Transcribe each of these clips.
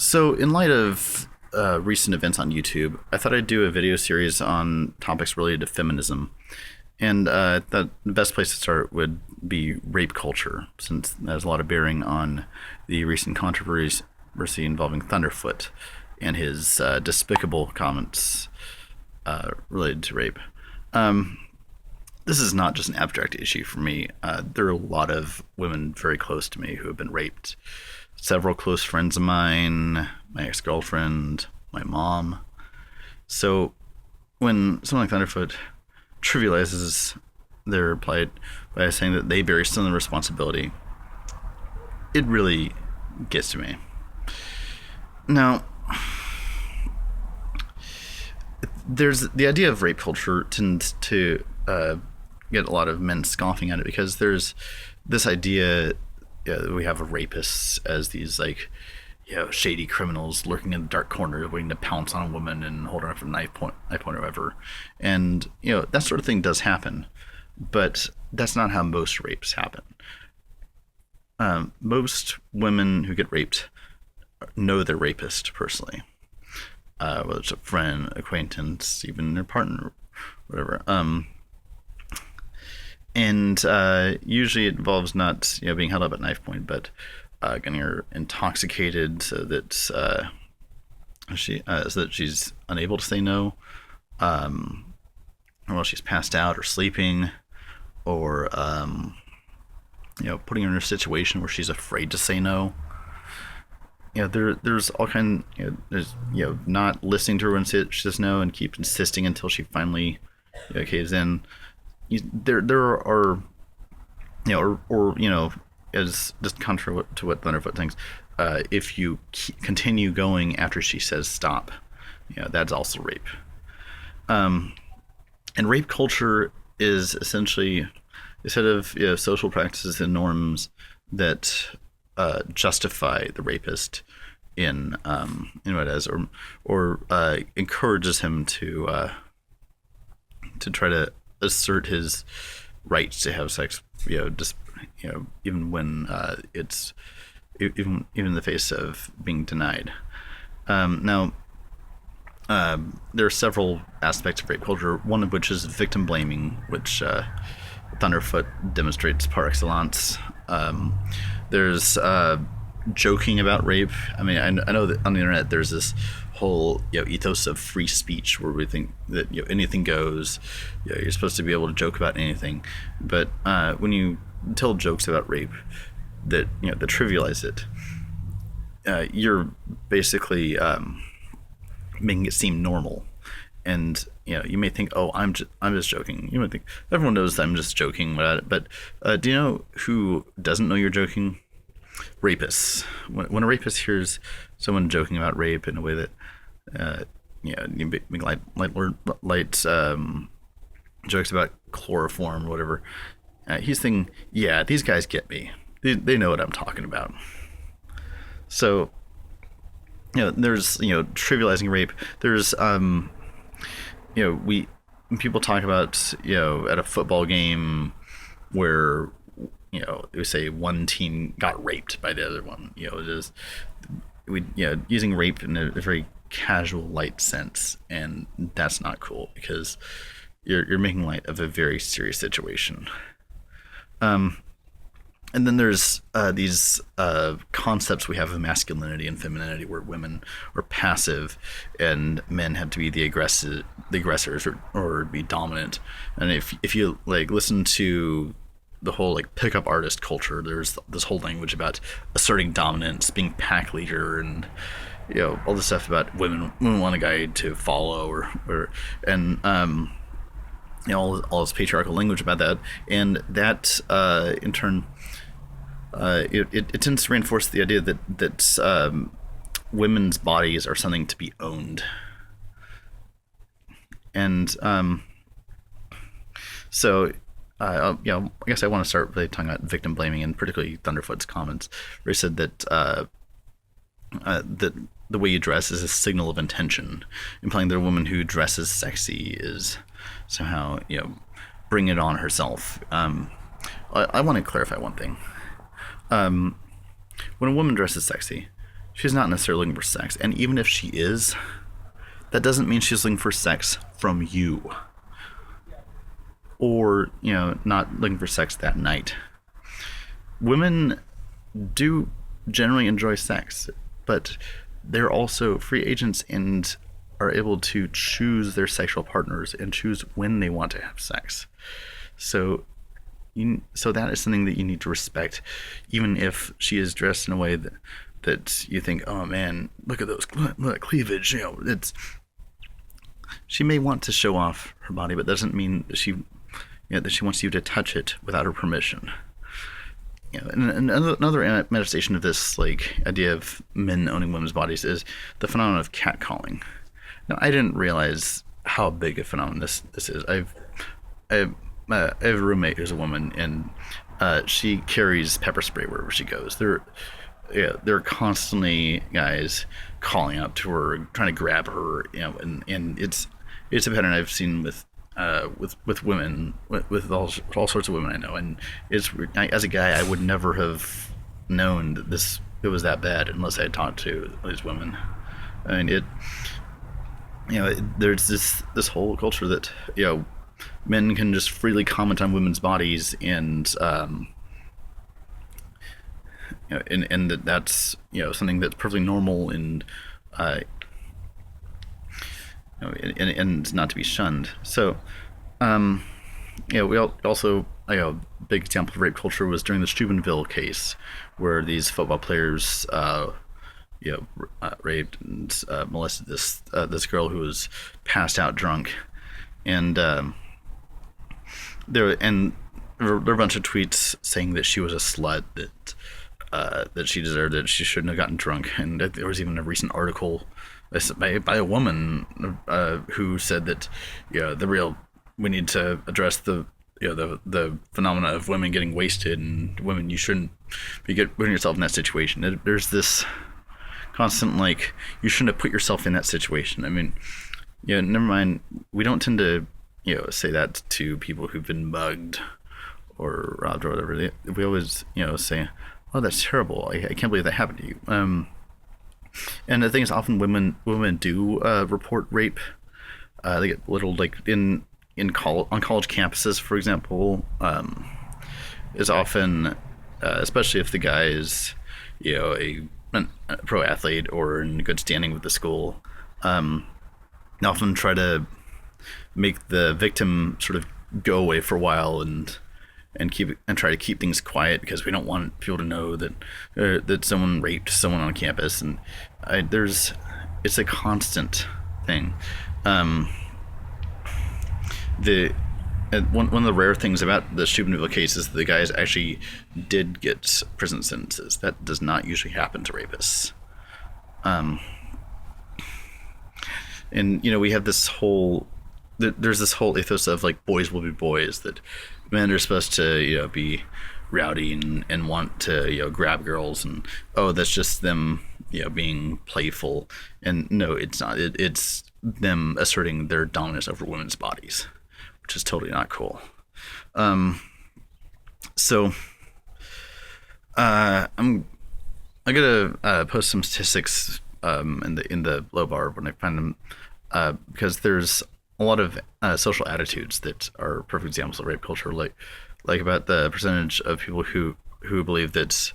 So, in light of recent events on YouTube, I thought I'd do a video series on topics related to feminism. And the best place to start would be rape culture, since that has a lot of bearing on the recent controversy involving Thunderfoot and his despicable comments related to rape. Um, this is not just an abstract issue for me. There are a lot of women very close to me who have been raped. Several close friends of mine, my ex-girlfriend, my mom. So when someone like Thunderfoot trivializes their plight by saying that they bear some of the responsibility, it really gets to me. Now, there's the idea of rape culture tends to get a lot of men scoffing at it because there's this idea we have of rapists as these shady criminals lurking in the dark corner waiting to pounce on a woman and hold her up with a knife point or whatever. And that sort of thing does happen, but that's not how most rapes happen. Most women who get raped know their rapist personally, whether it's a friend, acquaintance, even their partner, whatever. And usually it involves not being held up at knife point, but getting her intoxicated so that she's unable to say no, or she's passed out or sleeping, or putting her in a situation where she's afraid to say no. There's all kind. There's not listening to her when she says no and keep insisting until she finally caves in. There are as just contrary to what Thunderfoot thinks, if you continue going after she says stop, that's also rape. And rape culture is essentially a set of social practices and norms that justify the rapist in what it is, or encourages him to try to assert his right to have sex, even when it's even in the face of being denied. Now, there are several aspects of rape culture. One of which is victim blaming, which Thunderfoot demonstrates par excellence. There's joking about rape. I mean, I know that on the internet there's this whole ethos of free speech where we think that anything goes. You're supposed to be able to joke about anything, but when you tell jokes about rape that that trivialize it, you're basically making it seem normal. And you may think, oh, I'm just joking. You might think everyone knows I'm just joking about it, but do you know who doesn't know you're joking? Rapists. When a rapist hears someone joking about rape in a way that light jokes about chloroform or whatever, he's thinking, yeah, these guys get me. They know what I'm talking about. So there's trivializing rape. There's when people talk about at a football game where they say one team got raped by the other one. Using rape in a very casual, light sense, and that's not cool because you're making light of a very serious situation. And then there's these concepts we have of masculinity and femininity, where women are passive and men have to be the aggressors or be dominant. And if you listen to the whole pickup artist culture, there's this whole language about asserting dominance, being pack leader, and all this stuff about women want a guy to follow and all this patriarchal language about that, and that in turn it tends to reinforce the idea that women's bodies are something to be owned. And so I guess I want to start really talking about victim blaming, and particularly Thunderfoot's comments, where he said that that the way you dress is a signal of intention, implying that a woman who dresses sexy is somehow bring it on herself. I want to clarify one thing. When a woman dresses sexy, she's not necessarily looking for sex. And even if she is, that doesn't mean she's looking for sex from you. Or, not looking for sex that night. Women do generally enjoy sex, but they're also free agents and are able to choose their sexual partners and choose when they want to have sex. So that is something that you need to respect, even if she is dressed in a way that you think, oh man, look at that cleavage. She may want to show off her body, but that doesn't mean that she wants you to touch it without her permission. And another manifestation of this idea of men owning women's bodies is the phenomenon of catcalling. Now, I didn't realize how big a phenomenon this is. I have a roommate who's a woman, and she carries pepper spray wherever she goes. There are constantly guys calling out to her, trying to grab her, and it's a pattern I've seen with women, with all sorts of women I know, and as a guy, I would never have known that it was that bad unless I had talked to these women. I mean, there's this whole culture that men can just freely comment on women's bodies, and and that's something that's perfectly normal and and not to be shunned. So, we also, a big example of rape culture was during the Steubenville case, where these football players, raped and molested this girl who was passed out drunk, and there were a bunch of tweets saying that she was a slut, that she deserved it, she shouldn't have gotten drunk, and there was even a recent article by a woman who said that we need to address the phenomena of women getting wasted, and women, you shouldn't be putting yourself in that situation. There's this constant you shouldn't have put yourself in that situation. I mean, never mind, we don't tend to say that to people who've been mugged or robbed or whatever. We always say, oh, that's terrible, I can't believe that happened to you. And the thing is, often women do report rape. They get little on college campuses, for example, is often, especially if the guy is a pro athlete or in good standing with the school, often try to make the victim sort of go away for a while and try to keep things quiet, because we don't want people to know that someone raped someone on campus, and it's a constant thing. One of the rare things about the Steubenville case is that the guys actually did get prison sentences. That does not usually happen to rapists. And we have there's this whole ethos of boys will be boys, that men are supposed to be rowdy and want to grab girls, and that's just them being playful. And no, it's not. It's them asserting their dominance over women's bodies, which is totally not cool. So I'm gonna post some statistics in the low bar when I find them, because there's a lot of social attitudes that are perfect examples of rape culture, like about the percentage of people who believe that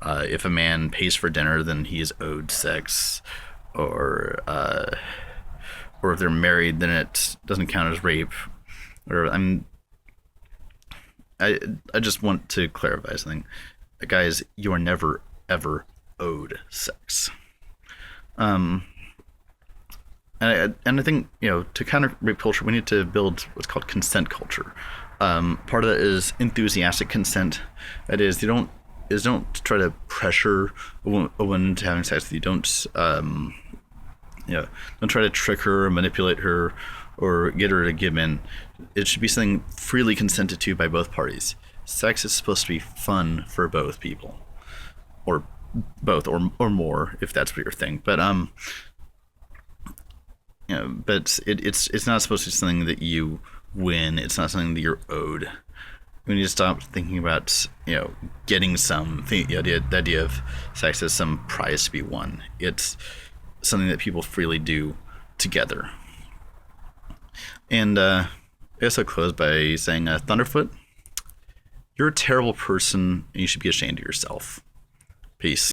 if a man pays for dinner, then he is owed sex, or if they're married, then it doesn't count as rape. I just want to clarify something, guys. You are never ever owed sex. And I think, to counter rape culture, we need to build what's called consent culture. Part of that is enthusiastic consent. That is, don't try to pressure a woman to having sex with you. Don't try to trick her or manipulate her or get her to give in. It should be something freely consented to by both parties. Sex is supposed to be fun for both people, or both, or more, if that's what your thing. But but it's not supposed to be something that you win. It's not something that you're owed. We need to stop thinking about, getting some, the idea of sex as some prize to be won. It's something that people freely do together. And I also close by saying, Thunderfoot, you're a terrible person and you should be ashamed of yourself. Peace.